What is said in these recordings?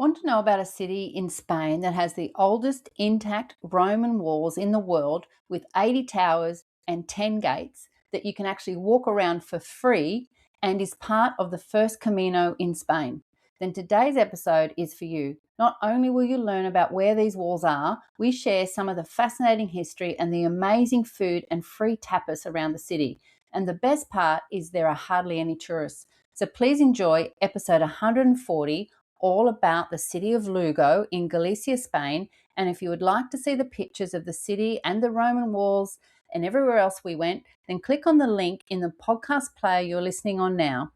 Want to know about a city in Spain that has the oldest intact Roman walls in the world with 80 towers and 10 gates that you can actually walk around for free and is part of the first Camino in Spain? Then today's episode is for you. Not only will you learn about where these walls are, we share some of the fascinating history and the amazing food and free tapas around the city. And the best part is there are hardly any tourists. So please enjoy episode 140, all about the city of Lugo in Galicia, Spain. And if you would like to see the pictures of the city and the Roman walls and everywhere else we went, then click on the link in the podcast player you're listening on now.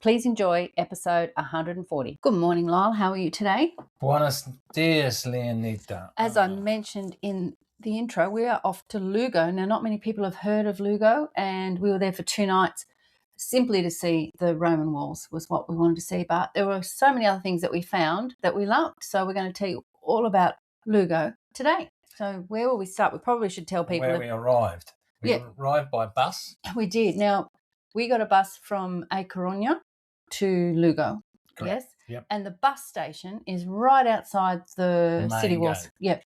Please enjoy episode 140. Good morning, Lyle. How are you today? Buenos dias, Leonita. As I mentioned in the intro, we are off to Lugo. Now, not many people have heard of Lugo, and we were there for 2 nights simply to see the Roman walls was what we wanted to see. But there were so many other things that we found that we loved. So we're going to tell you all about Lugo today. So where will we start? We probably should tell people where we arrived. We arrived by bus. We did. Now, we got a bus from A Coruña to Lugo. Correct. Yes. Yep. And the bus station is right outside the city walls. Gate. Yep.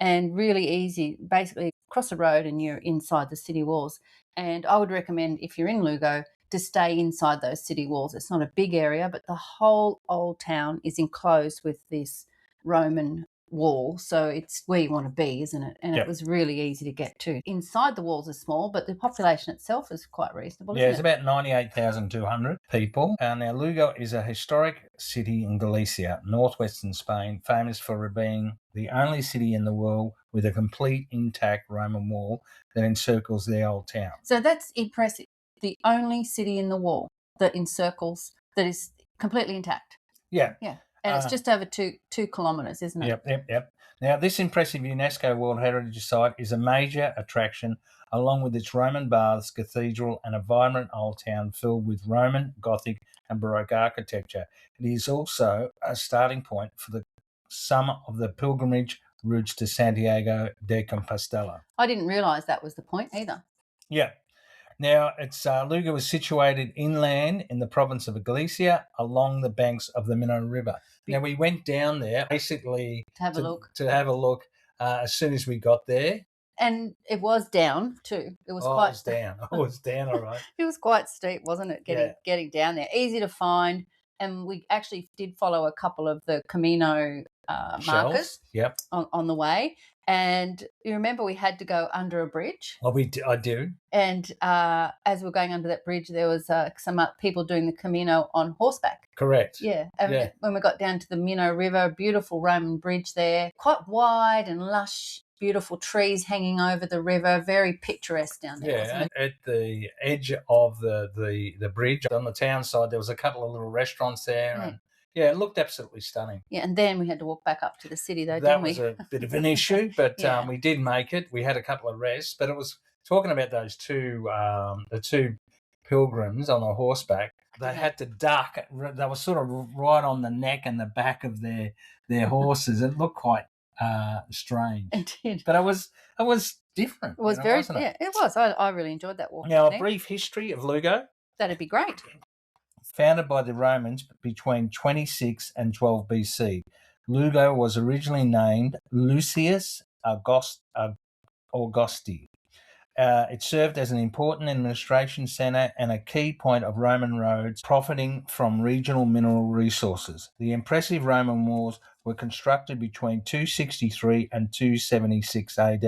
And really easy. Basically, cross the road and you're inside the city walls. And I would recommend, if you're in Lugo, to stay inside those city walls. It's not a big area, but the whole old town is enclosed with this Roman wall. So it's where you want to be, isn't it? And It was really easy to get to. Inside the walls are small, but the population itself is quite reasonable. Yeah, it's about 98,200 people. Now, Lugo is a historic city in Galicia, northwestern Spain, famous for being the only city in the world with a complete intact Roman wall that encircles the old town. So that's impressive. The only city in the world that encircles, that is completely intact. Yeah. Yeah. And it's just over 2 kilometres, isn't it? Yep. Now, this impressive UNESCO World Heritage Site is a major attraction, along with its Roman baths, cathedral, and a vibrant old town filled with Roman, Gothic, and Baroque architecture. It is also a starting point for some of the pilgrimage routes to Santiago de Compostela. I didn't realise that was the point either. Yeah. Now, Lugo is situated inland in the province of Galicia along the banks of the Minho River. Now, we went down there basically to have a look as soon as we got there. And it was down too. It was It was down. It was down, all right. It was quite steep, wasn't it, getting down there. Easy to find. And we actually did follow a couple of the Camino markers on the way. And you remember we had to go under a bridge? Oh, I do. And as we were going under that bridge, there was some people doing the Camino on horseback. Correct. Yeah. And when we got down to the Minho River, beautiful Roman bridge there, quite wide and lush, beautiful trees hanging over the river, very picturesque down there. Yeah, and at the edge of the bridge on the town side, there was a couple of little restaurants there. Yeah. And it looked absolutely stunning. Yeah, and then we had to walk back up to the city, though, didn't we? That was a bit of an issue, but we did make it. We had a couple of rests, but it was talking about those the two pilgrims on a horseback. They had to duck. They were sort of right on the neck and the back of their horses. It looked quite strange. It did. But it was different. It was wasn't it? It was. I really enjoyed that walk. Now, a brief history of Lugo. That'd be great. Founded by the Romans between 26 and 12 BC, Lugo was originally named Lucius Augusti. It served as an important administration centre and a key point of Roman roads, profiting from regional mineral resources. The impressive Roman walls were constructed between 263 and 276 AD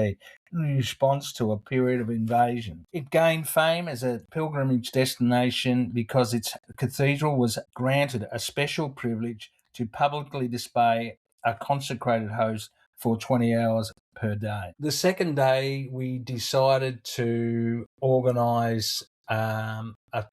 in response to a period of invasion. It gained fame as a pilgrimage destination because its cathedral was granted a special privilege to publicly display a consecrated host for 20 hours per day. The second day, we decided to organise a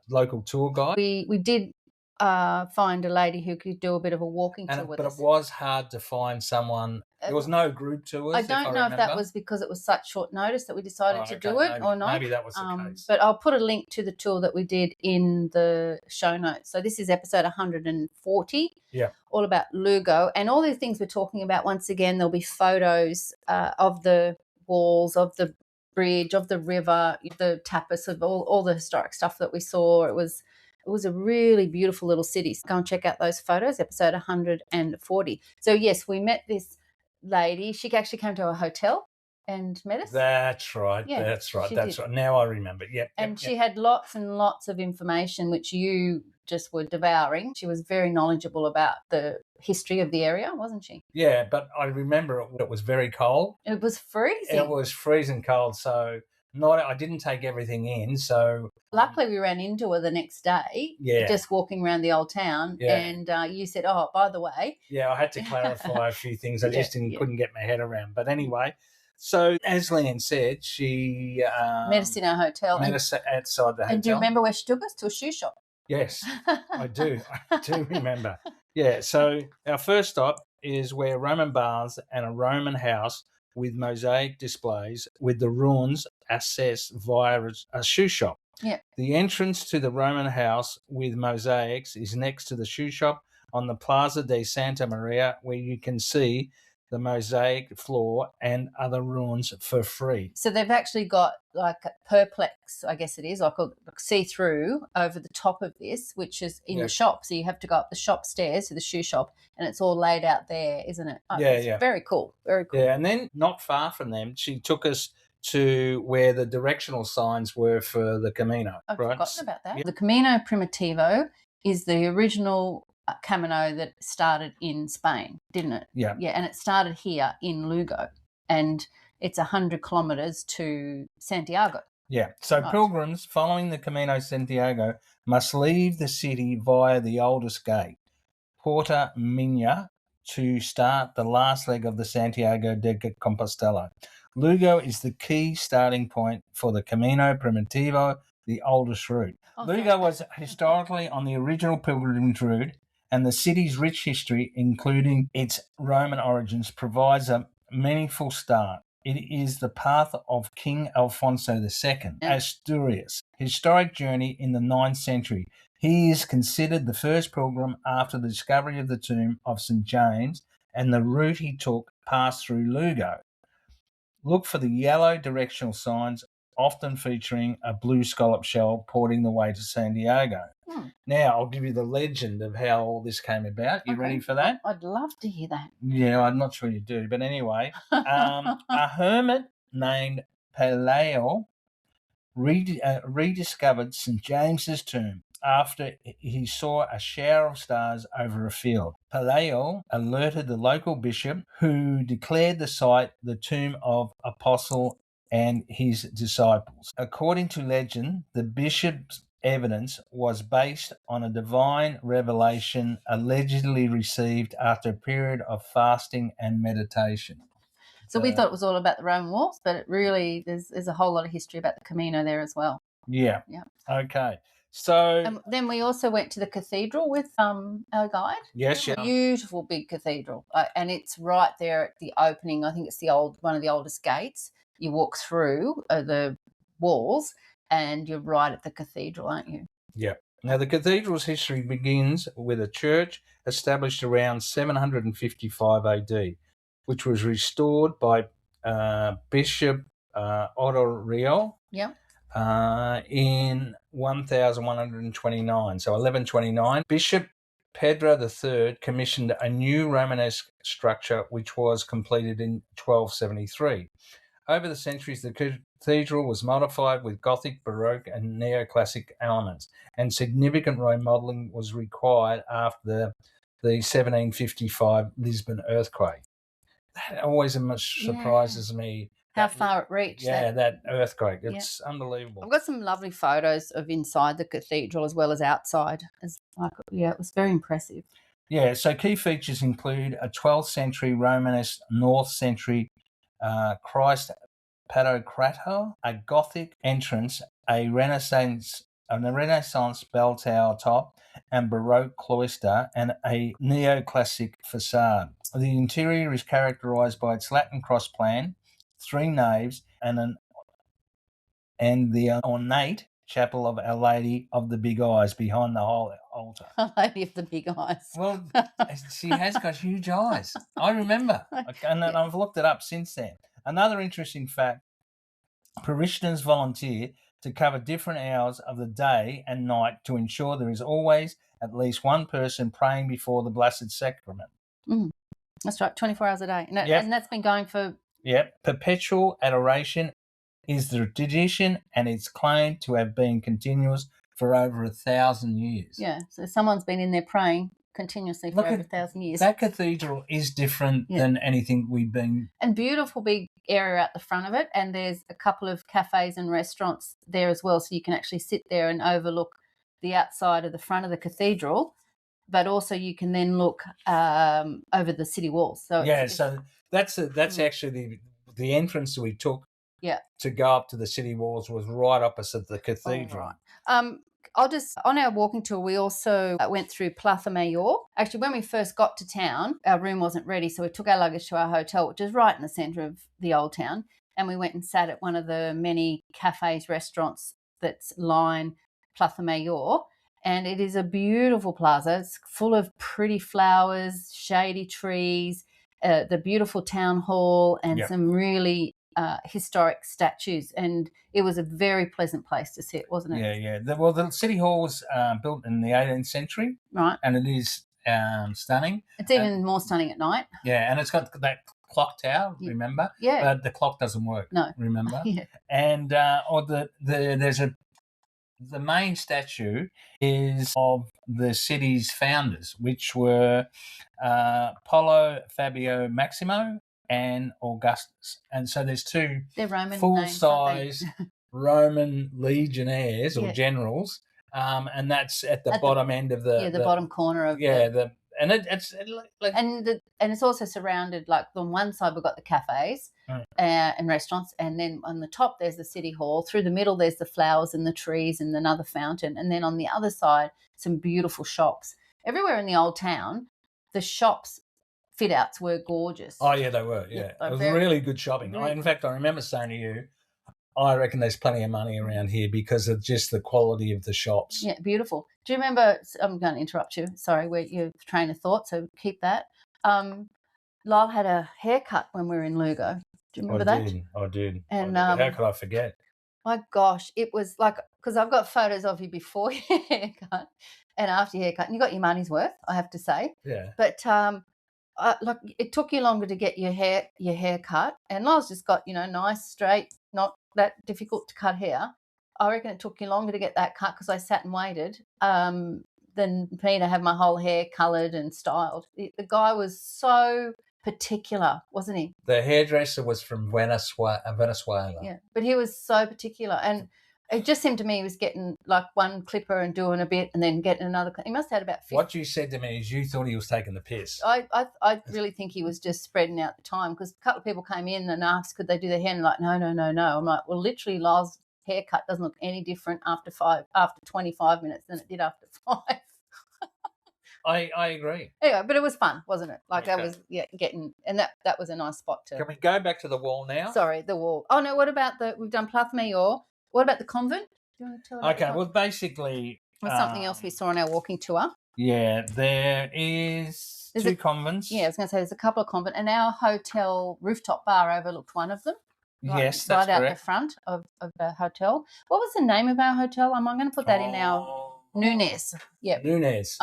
local tour guide. We did find a lady who could do a bit of a walking tour with us. But it was hard to find someone. There was no group tours. I don't know if that was because it was such short notice that we decided to do it or not. Maybe that was the case. But I'll put a link to the tour that we did in the show notes. So this is episode 140. Yeah. All about Lugo. And all these things we're talking about, once again, there'll be photos of the walls, of the bridge, of the river, the tapas, of all the historic stuff that we saw. It was It was a really beautiful little city. So go and check out those photos, episode 140. So yes, we met this lady. She actually came to our hotel and met us. That's right. Yeah, That's right. she That's did. right. Now I remember. Yep. And she had lots and lots of information which you just were devouring. She was very knowledgeable about the history of the area, wasn't she? Yeah, but I remember it was very cold. It was freezing. It was freezing cold, so I didn't take everything in. So luckily we ran into her the next day, just walking around the old town, and you said, "Oh, by the way," I had to clarify a few things. I just couldn't get my head around. But anyway, so as Leanne said, she met us in our hotel, met us outside the hotel. And do you remember where she took us? To a shoe shop. Yes, I do. I do remember. Yeah. So our first stop is where Roman baths and a Roman house with mosaic displays with the ruins accessed via a shoe shop. Yeah. The entrance to the Roman house with mosaics is next to the shoe shop on the Plaza de Santa Maria, where you can see the mosaic floor and other ruins for free. So they've actually got like a perplex, I guess it is, like see-through over the top of this, which is in the shop. So you have to go up the shop stairs to the shoe shop, and it's all laid out there, isn't it? It's very cool. Very cool. Yeah, and then not far from them, she took us to where the directional signs were for the Camino. I've forgotten about that. Yeah. The Camino Primitivo is the original Camino that started in Spain, didn't it? Yeah. Yeah, and it started here in Lugo, and it's 100 kilometres to Santiago. Yeah, so pilgrims following the Camino Santiago must leave the city via the oldest gate, Porta Minya, to start the last leg of the Santiago de Compostela. Lugo is the key starting point for the Camino Primitivo, the oldest route. Lugo was historically on the original pilgrimage route, and the city's rich history, including its Roman origins, provides a meaningful start. It is the path of King Alfonso II, Asturias, historic journey in the 9th century. He is considered the first pilgrim after the discovery of the tomb of St. James, and the route he took passed through Lugo. Look for the yellow directional signs, often featuring a blue scallop shell pointing the way to Santiago. Now, I'll give you the legend of how all this came about. You ready for that? I'd love to hear that. Yeah, I'm not sure you do. But anyway, a hermit named Paleo rediscovered St. James's tomb after he saw a shower of stars over a field. Paleo alerted the local bishop, who declared the site the tomb of Apostle and his disciples. According to legend, the bishop's evidence was based on a divine revelation allegedly received after a period of fasting and meditation. So we thought it was all about the Roman walls, but it really there's a whole lot of history about the Camino there as well. Yeah. Okay. So and then we also went to the cathedral with our guide. Yes, Beautiful big cathedral, and it's right there at the opening. I think it's one of the oldest gates. You walk through the walls, and you're right at the cathedral, aren't you? Yeah. Now, the cathedral's history begins with a church established around 755 AD, which was restored by Bishop Odorio in 1129. So 1129, Bishop Pedro III commissioned a new Romanesque structure, which was completed in 1273. Over the centuries, the cathedral was modified with Gothic, Baroque, and neoclassic elements, and significant remodelling was required after the 1755 Lisbon earthquake. That always surprises me. How far it reached. Yeah, that earthquake. It's unbelievable. I've got some lovely photos of inside the cathedral as well as outside. It was very impressive. Yeah, so key features include a 12th century Romanesque North century Christ Pantocrator, a Gothic entrance, a Renaissance bell tower top, and Baroque cloister, and a neoclassic facade. The interior is characterised by its Latin cross plan, 3 naves, and the ornate chapel of Our Lady of the Big Eyes behind the holy altar. Our Lady of the Big Eyes. Well, she has got huge eyes. I remember. And I've looked it up since then. Another interesting fact, parishioners volunteer to cover different hours of the day and night to ensure there is always at least one person praying before the Blessed Sacrament. Mm, that's right, 24 hours a day. And, Yep. and that's been going for... Yep. Perpetual adoration is the tradition, and it's claimed to have been continuous for over 1,000 years. Yeah, so someone's been in there praying continuously for over 1,000 years. That cathedral is different than anything we've been... And beautiful big area out the front of it, and there's a couple of cafes and restaurants there as well, so you can actually sit there and overlook the outside of the front of the cathedral, but also you can then look over the city walls. So so that's actually the entrance we took to go up to the city walls was right opposite the cathedral. On our walking tour, we also went through Plaza Mayor. Actually, when we first got to town, our room wasn't ready, so we took our luggage to our hotel, which is right in the centre of the old town, and we went and sat at one of the many cafes, restaurants that's line Plaza Mayor, and it is a beautiful plaza. It's full of pretty flowers, shady trees, the beautiful town hall, and some really historic statues, and it was a very pleasant place to sit, wasn't it? Yeah. The city hall was built in the 18th century, right? And it is stunning. It's even more stunning at night. Yeah, and it's got that clock tower. Remember? Yeah, but the clock doesn't work. No, remember? Yeah. And there's the main statue is of the city's founders, which were Polo, Fabio, Maximo, and Augustus. And so there's two full-size Roman legionnaires or generals, and that's at the bottom end of the bottom corner of and it's also surrounded, like on one side we've got the cafes and restaurants, and then on the top there's the city hall. Through the middle there's the flowers and the trees and another fountain, and then on the other side some beautiful shops. Everywhere in the old town, the shops fit outs were gorgeous. Oh yeah, they were. Yeah, it was really good shopping. In fact, I remember saying to you, I reckon there's plenty of money around here because of just the quality of the shops. Yeah, beautiful. Do you remember? I'm going to interrupt you. Sorry, where your train of thought. So keep that. Lyle had a haircut when we were in Lugo. Do you remember that? I did. And how could I forget? My gosh, it was like, because I've got photos of you before your haircut and after your haircut, and you got your money's worth, I have to say. Yeah. But like it took you longer to get your hair cut, and Lyle's just got nice, straight, not that difficult to cut hair. I reckon it took you longer to get that cut because I sat and waited than me to have my whole hair coloured and styled. The guy was so particular, wasn't he? The hairdresser was from Venezuela. Yeah, but he was so particular, and it just seemed to me he was getting like one clipper and doing a bit and then getting another. He must have had about 50. What you said to me is you thought he was taking the piss. I really think he was just spreading out the time, because a couple of people came in and asked could they do their hair, and like no. I'm like, well, literally Lyle's haircut doesn't look any different after 25 minutes than it did after 5. I agree. Anyway, but it was fun, wasn't it? Like that was getting, and that was a nice spot to. Can we go back to the wall now? Sorry, the wall. Oh no, what about we've done Plaza Mayor. What about the convent? Do you want to tell about Okay, well basically something else we saw on our walking tour. Yeah, there's two convents. Yeah, I was going to say there's a couple of convents, and our hotel rooftop bar overlooked one of them. Yes, that's right correct. out the front of the hotel. What was the name of our hotel? I'm going to put that in our Nunes. Yeah, Nunes.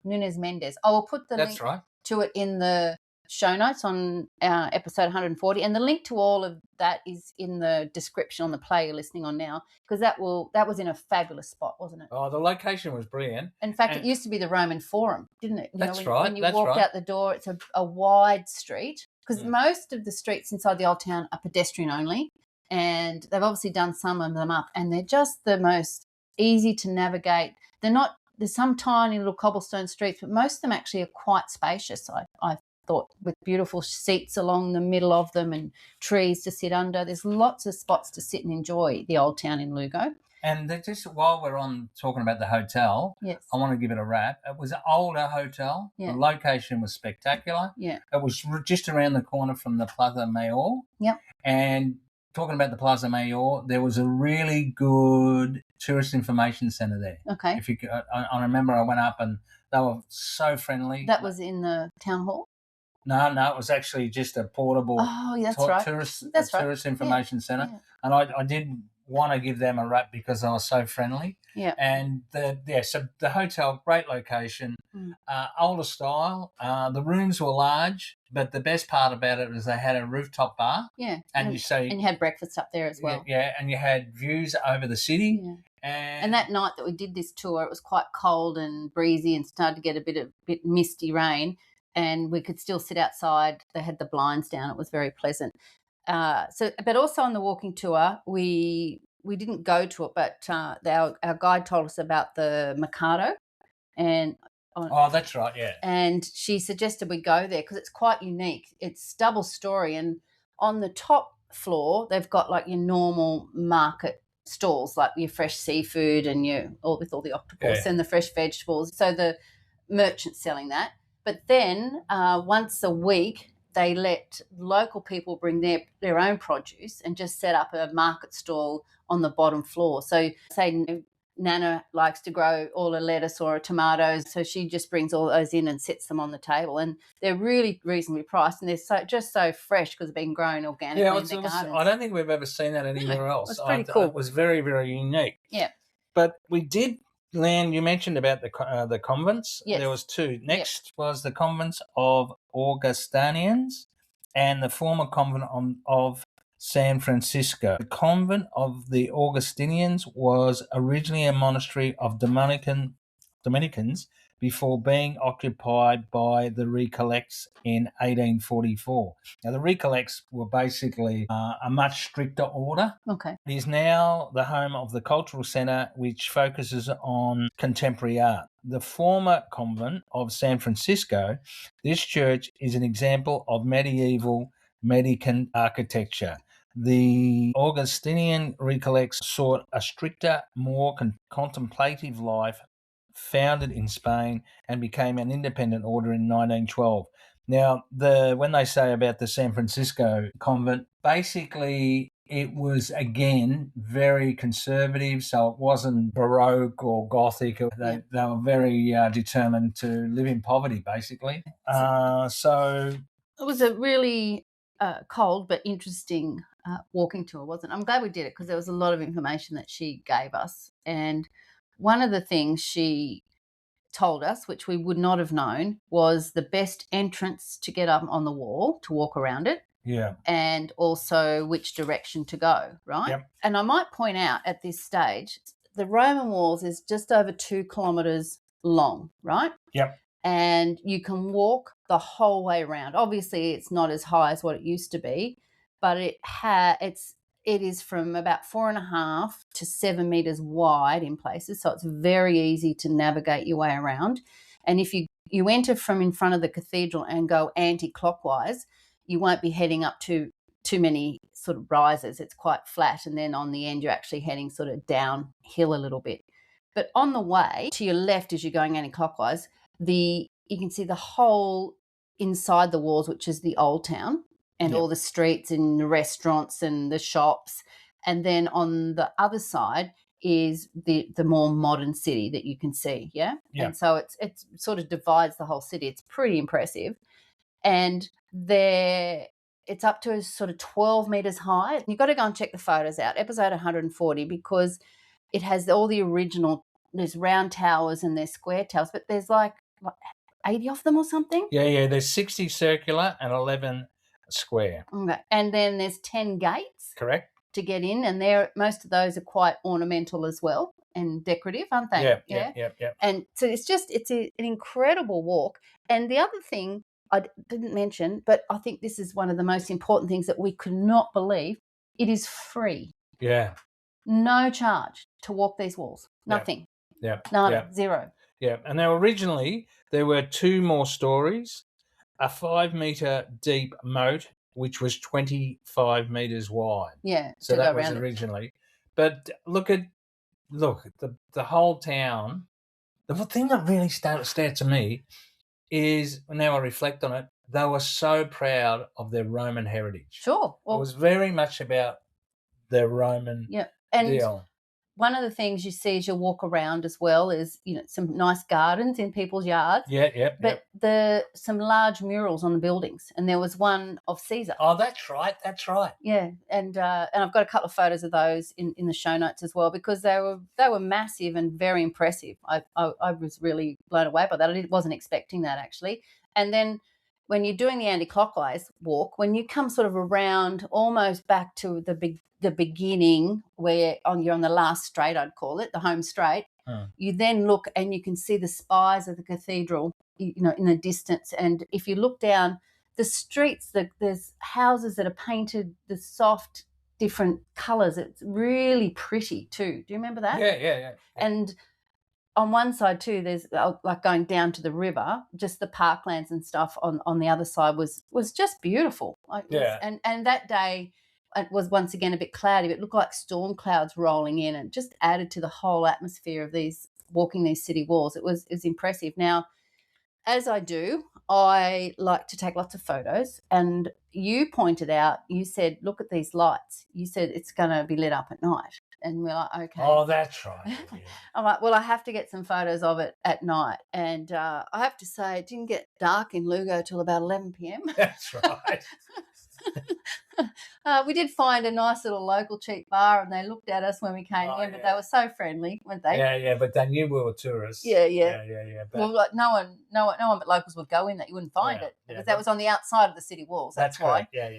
Nunes Mendes. I will put the link to it in the show notes on episode 140, and the link to all of that is in the description on the play you're listening on now, because that was in a fabulous spot, wasn't it? Oh, the location was brilliant. In fact, it used to be the Roman Forum, didn't it? When you walked out the door, it's a wide street, because most of the streets inside the old town are pedestrian only, and they've obviously done some of them up, and they're just the most easy to navigate. There's some tiny little cobblestone streets, but most of them actually are quite spacious, I thought, with beautiful seats along the middle of them and trees to sit under. There's lots of spots to sit and enjoy the old town in Lugo. And just while we're on talking about the hotel, I want to give it a wrap. It was an older hotel. Yeah. The location was spectacular. Yeah. It was just around the corner from the Plaza Mayor. Yep. And talking about the Plaza Mayor, there was a really good tourist information centre there. Okay. I remember I went up and they were so friendly. That was in the town hall? No, it was actually just a portable tourist information centre. Yeah. And I did want to give them a rap because they were so friendly. Yeah. And so the hotel, great location, older style. The rooms were large, but the best part about it was they had a rooftop bar. Yeah. And you had breakfast up there as well. Yeah, and you had views over the city. Yeah. And that night that we did this tour, it was quite cold and breezy and started to get a bit misty rain, and we could still sit outside. They had the blinds down. It was very pleasant. But also on the walking tour, we didn't go to it, but our guide told us about the Mikado, and that's right, yeah. And she suggested we go there because it's quite unique. It's double story, and on the top floor they've got like your normal market stalls, like your fresh seafood and with all the octopus and the fresh vegetables. So the merchants selling that. But then once a week they let local people bring their own produce and just set up a market stall on the bottom floor. So say Nana likes to grow all a lettuce or a tomatoes, so she just brings all those in and sets them on the table, and they're really reasonably priced, and they're just so fresh because they've been grown organically in their gardens. I don't think we've ever seen that anywhere else. It's pretty cool. It was very, very unique. Yeah. But we did land. You mentioned about the convents. Yes. There was two. Next was the convents of Augustinians and the former convent of San Francisco. The convent of the Augustinians was originally a monastery of Dominicans before being occupied by the Recollects in 1844. Now, the Recollects were basically a much stricter order. Okay. It is now the home of the Cultural Centre, which focuses on contemporary art. The former convent of San Francisco, this church is an example of medieval Medican architecture. The Augustinian Recollects sought a stricter, more contemplative life, founded in Spain, and became an independent order in 1912. Now, when they say about the San Francisco convent, basically it was, again, very conservative, so it wasn't Baroque or Gothic. They were very determined to live in poverty, basically. So it was a really cold but interesting walking tour, wasn't it? I'm glad we did it because there was a lot of information that she gave us. And one of the things she told us, which we would not have known, was the best entrance to get up on the wall to walk around it. Yeah. And also which direction to go, right? Yep. And I might point out at this stage, the Roman walls is just over 2 kilometres long, right? Yep. And you can walk the whole way around. Obviously, it's not as high as what it used to be, but it is from about 4.5 to 7 meters wide in places, so it's very easy to navigate your way around. And if you enter from in front of the cathedral and go anti-clockwise, you won't be heading up to too many sort of rises. It's quite flat, and then on the end you're actually heading sort of downhill a little bit. But on the way to your left as you're going anti-clockwise, you can see the whole inside the walls, which is the old town, and all the streets and the restaurants and the shops. And then on the other side is the more modern city that you can see, yeah? And so it's sort of divides the whole city. It's pretty impressive. And it's up to sort of 12 meters high. You've got to go and check the photos out, episode 140, because it has all the original, there's round towers and there's square towers, but there's like 80 of them or something. Yeah, there's 60 circular and 11 square. Okay. And then there's 10 gates. Correct. To get in, and most of those are quite ornamental as well and decorative, aren't they? Yeah. And so it's an incredible walk. And the other thing I didn't mention, but I think this is one of the most important things that we could not believe, it is free. Yeah. No charge to walk these walls. Nothing. Yeah. Nada. Zero. Yeah. And now originally there were 2 more stories, a 5-meter deep moat, which was 25 meters wide. Yeah. So that was originally. But look, the whole town. The thing that really stared to me is, now I reflect on it, they were so proud of their Roman heritage. Sure. Well, it was very much about their Roman deal. one of the things you see as you walk around as well is, some nice gardens in people's yards. Yeah. But some large murals on the buildings, and there was one of Caesar. Oh, that's right. Yeah, and I've got a couple of photos of those in the show notes as well, because they were massive and very impressive. I was really blown away by that. I wasn't expecting that, actually. And then when you're doing the anti-clockwise walk, when you come sort of around almost back to the beginning, where you're on the last straight, I'd call it, the home straight, you then look and you can see the spires of the cathedral, in the distance. And if you look down the streets, there's houses that are painted the soft, different colours. It's really pretty too. Do you remember that? Yeah. And on one side too, there's like going down to the river, just the parklands and stuff on the other side was just beautiful. And that day it was once again a bit cloudy, but it looked like storm clouds rolling in, and just added to the whole atmosphere of walking these city walls. It was impressive. Now, as I do, I like to take lots of photos, and you pointed out, you said, look at these lights. You said it's going to be lit up at night. And we're like, okay. Oh, that's right. Yeah. I'm like, well, I have to get some photos of it at night. And I have to say, it didn't get dark in Lugo till about 11 p.m. That's right. We did find a nice little local cheap bar, and they looked at us when we came in, but they were so friendly, weren't they? Yeah, but they knew we were tourists. Yeah. But Well, like no one but locals would go in that. You wouldn't find it, because that was on the outside of the city walls. That's why. Yeah.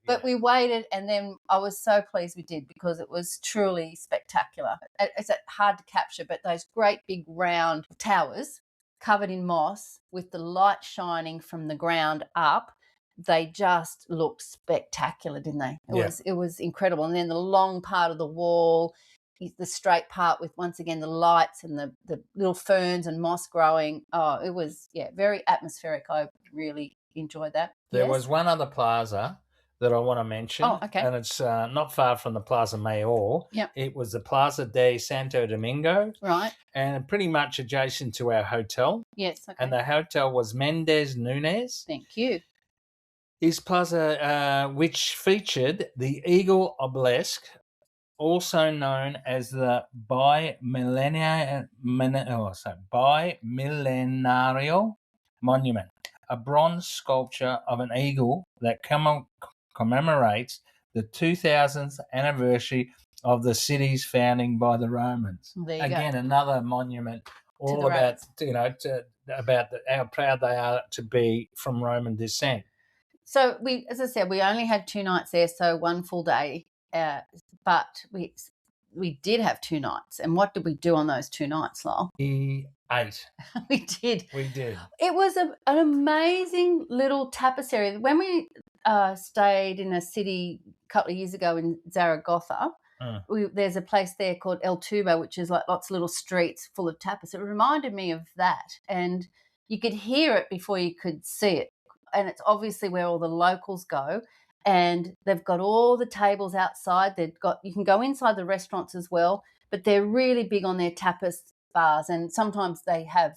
But we waited, and then I was so pleased we did, because it was truly spectacular. It's hard to capture, but those great big round towers covered in moss with the light shining from the ground up, they just looked spectacular, didn't they? It was incredible. And then the long part of the wall, the straight part with, once again, the lights and the little ferns and moss growing. Oh, it was, very atmospheric. I really enjoyed that. There was one other plaza that I want to mention. Oh, okay. And it's not far from the Plaza Mayor. Yep. It was the Plaza de Santo Domingo. Right. And pretty much adjacent to our hotel. Yes, okay. And the hotel was Mendez Nunes. Thank you. This plaza, which featured the Eagle Obelisk, also known as the Bimellario Monument, a bronze sculpture of an eagle that commemorates the 2000th anniversary of the city's founding by the Romans. There you Again, go. another monument all about how proud they are to be from Roman descent. So as I said, we only had 2 nights there, so 1 full day. But we did have 2 nights. And what did we do on those 2 nights, Lyle? We ate. We did. It was an amazing little tapas area. When we stayed in a city a couple of years ago in Zaragoza, there's a place there called El Tubo, which is like lots of little streets full of tapas. It reminded me of that. And you could hear it before you could see it. And it's obviously where all the locals go. And they've got all the tables outside. You can go inside the restaurants as well, but they're really big on their tapas bars. And sometimes they have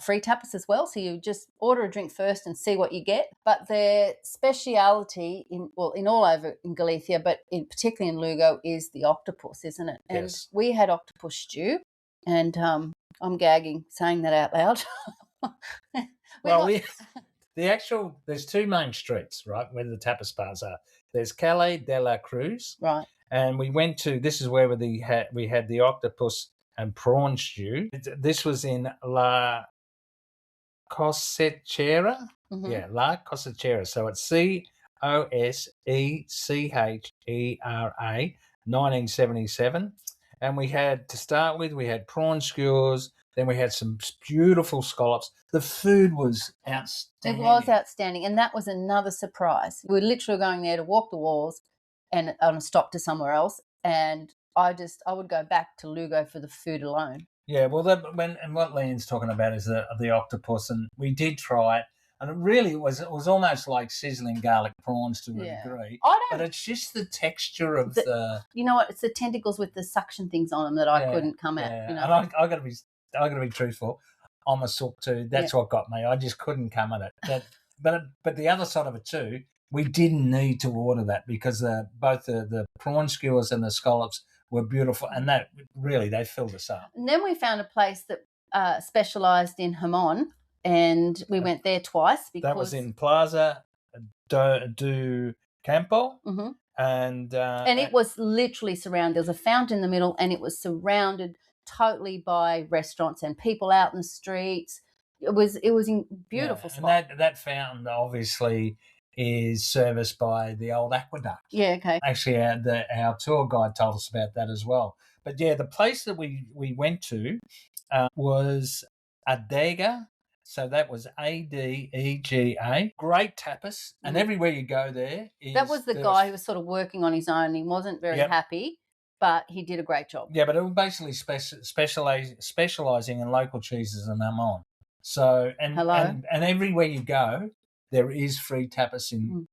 free tapas as well. So you just order a drink first and see what you get. But their speciality in all over in Galicia, but particularly in Lugo, is the octopus, isn't it? And yes. We had octopus stew, and I'm gagging saying that out loud. There's 2 main streets, right, where the tapas bars are. There's Calle de la Cruz. Right. And we went to, this is where we had the octopus and prawn stew. This was in La Cosechera. Mm-hmm. Yeah, La Cosechera. So it's Cosechera, 1977. And we had prawn skewers. Then we had some beautiful scallops. The food was outstanding. It was outstanding. And that was another surprise. We were literally going there to walk the walls and on a stop to somewhere else. And I would go back to Lugo for the food alone. Yeah, well, what Leanne's talking about is the octopus, and we did try it. And it really was almost like sizzling garlic prawns to a degree. But it's just the texture of the... You know what? It's the tentacles with the suction things on them that I couldn't come at. Yeah. You know? And I got to be truthful. I'm a sook too. That's what got me. I just couldn't come at it. But the other side of it too, we didn't need to order that because both the prawn skewers and the scallops were beautiful, and that really they filled us up. And then we found a place that specialised in jamon, and we went there twice because That was in Plaza do Campo, Mhm. and it was literally surrounded. There was a fountain in the middle, and it was surrounded totally by restaurants and people out in the streets. It was beautiful spot. And that fountain obviously is serviced by the old aqueduct. Yeah, okay. Actually, our tour guide told us about that as well. But yeah, the place that we went to was Adega. So that was Adega. Great tapas, and everywhere you go there, that was the guy who was sort of working on his own. He wasn't very happy, but he did a great job. Yeah, but it was basically specializing in local cheeses and jamon. So and everywhere you go, there is free tapas in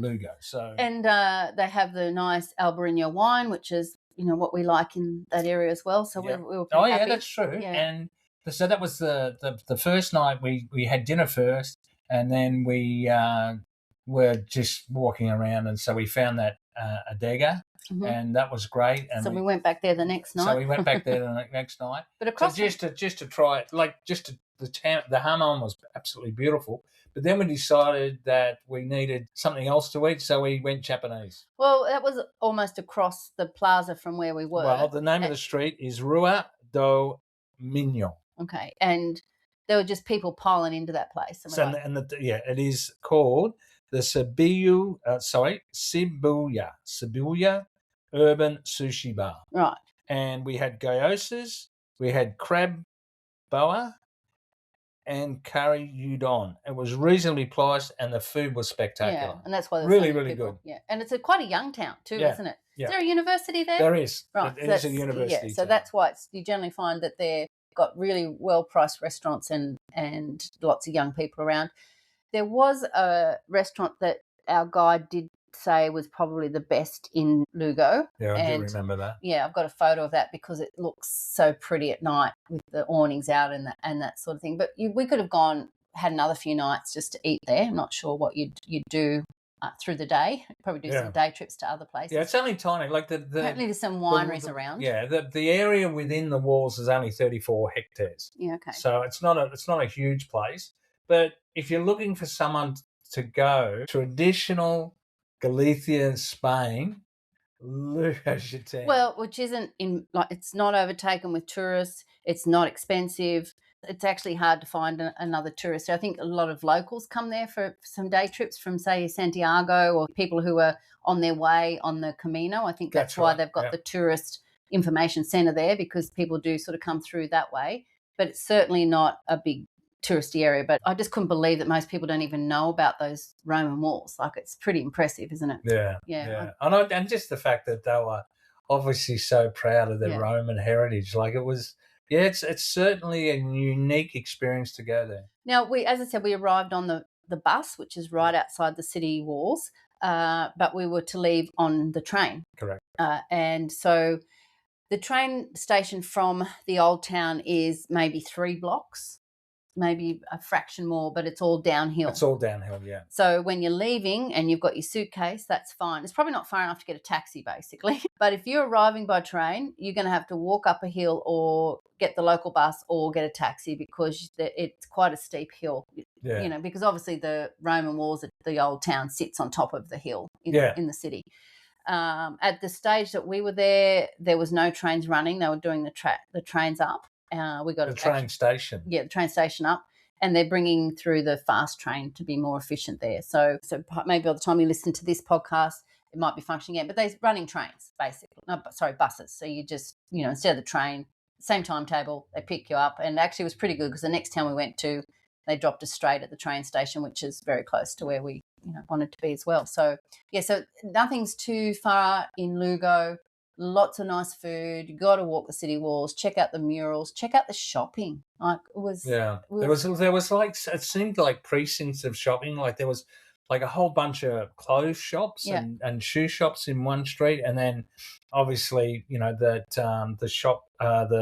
Lugo. So and they have the nice Albarino wine, which is what we like in that area as well. So we were pretty happy. That's true. Yeah. And so that was the first night we had dinner first, and then we were just walking around, and so we found that Adega. And that was great. And so we went back there the next night. So we went back there the next night. But across just to try it, the jamon was absolutely beautiful. But then we decided that we needed something else to eat, so we went Japanese. Well, that was almost across the plaza from where we were. Well, the name of the street is Rua do Minho. Okay, and there were just people piling into that place. It is called the Shibuya Urban Sushi Bar. Right. And we had gyozas, we had crab boa, and curry udon. It was reasonably priced, and the food was spectacular. Yeah, and that's why really good. Yeah, and it's quite a young town too, isn't it? Yeah. Is there a university there? There is. Right, it is a university. Yeah, so that's why you generally find that they've got really well-priced restaurants and lots of young people around. There was a restaurant that our guide did say was probably the best in Lugo. Yeah, I do remember that. Yeah, I've got a photo of that because it looks so pretty at night with the awnings out and that sort of thing. But we could have had another few nights just to eat there. I'm not sure what you'd do through the day. Probably do some day trips to other places. Yeah, it's only tiny. Like apparently there's some wineries around. Yeah, the area within the walls is only 34 hectares. Yeah, okay. So it's not a huge place. But if you're looking for someone to go traditional Galicia, Spain, Lugo's your town. Well, which isn't it's not overtaken with tourists. It's not expensive. It's actually hard to find another tourist. I think a lot of locals come there for some day trips from, say, Santiago, or people who are on their way on the Camino. I think that's why they've got the tourist information centre there, because people do sort of come through that way. But it's certainly not a big touristy area. But I just couldn't believe that most people don't even know about those Roman walls. Like, it's pretty impressive, isn't it? Yeah. And just the fact that they were obviously so proud of their Roman heritage. Like, it was, it's certainly a unique experience to go there. Now, as I said, we arrived on the bus, which is right outside the city walls, but we were to leave on the train. Correct. And so the train station from the old town is maybe 3 blocks, maybe a fraction more, but it's all downhill. It's all downhill, yeah. So when you're leaving and you've got your suitcase, that's fine. It's probably not far enough to get a taxi, basically. But if you're arriving by train, you're going to have to walk up a hill or get the local bus or get a taxi, because it's quite a steep hill. Yeah. Because obviously the Roman walls at the old town sits on top of the hill in the city. At the stage that we were there was no trains running. They were doing the trains up. We got the train station. Yeah, the train station up, and they're bringing through the fast train to be more efficient there. So maybe by the time you listen to this podcast, it might be functioning again. But they're running trains, basically. No, sorry, buses. So you just, instead of the train, same timetable, they pick you up. And actually it was pretty good, because the next town we went to, they dropped us straight at the train station, which is very close to where we wanted to be as well. So, so nothing's too far in Lugo. Lots of nice food. You got to walk the city walls, check out the murals, check out the shopping. Like, it was there was like, it seemed like precincts of shopping. Like, there was like a whole bunch of clothes shops Yeah. and shoe shops in one street, and then obviously, the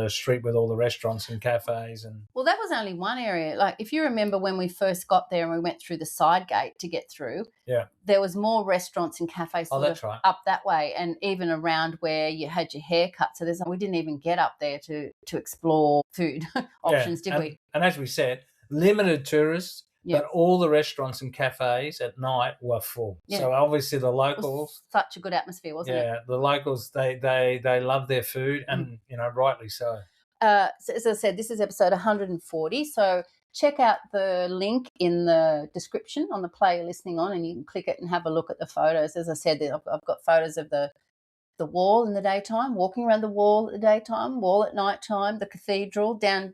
street with all the restaurants and cafes. And Well, that was only one area. Like, if you remember when we first got there and we went through the side gate to get through, yeah, there was more restaurants and cafes that's right. up that way, and even around where you had your hair cut. So we didn't even get up there to explore food options, did we? And as we said, limited tourists. Yeah. But all the restaurants and cafes at night were full. Yeah. So obviously the It was locals, such a good atmosphere, wasn't it? yeah, the locals, they love their food, and rightly so. So as I said, this is episode 140. So check out the link in the description on the player you're listening on, and you can click it and have a look at the photos. As I said, I've got photos of the wall in the daytime, walking around the wall at the daytime, wall at nighttime, the cathedral, down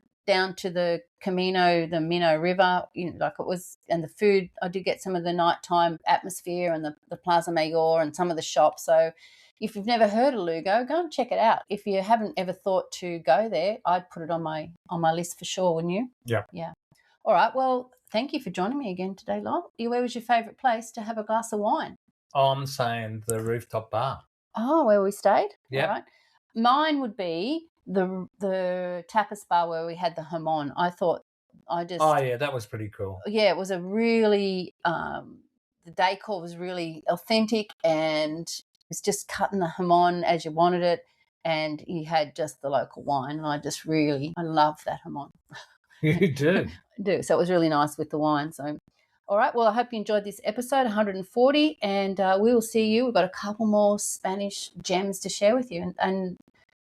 to the Camino, the Minho River, like it was, and the food. I did get some of the nighttime atmosphere and the Plaza Mayor and some of the shops. So if you've never heard of Lugo, go and check it out. If you haven't ever thought to go there, I'd put it on my list for sure, wouldn't you? Yeah. Yeah. All right. Well, thank you for joining me again today, Lyle. Where was your favourite place to have a glass of wine? I'm saying the rooftop bar. Oh, where we stayed? Yeah. All right. Mine would be the tapas bar where we had the jamon. Oh, yeah, that was pretty cool. Yeah, it was a really, the decor was really authentic, and it was just cutting the jamon as you wanted it, and you had just the local wine, and I love that jamon. You do. I do. So it was really nice with the wine. So, all right. Well, I hope you enjoyed this episode 140, and we will see you. We've got a couple more Spanish gems to share with you, and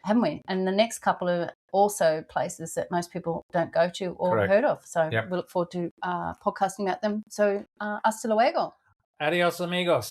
haven't we? And the next couple are also places that most people don't go to or Correct. heard of. So Yep. we look forward to podcasting about them. So hasta luego. Adios, amigos.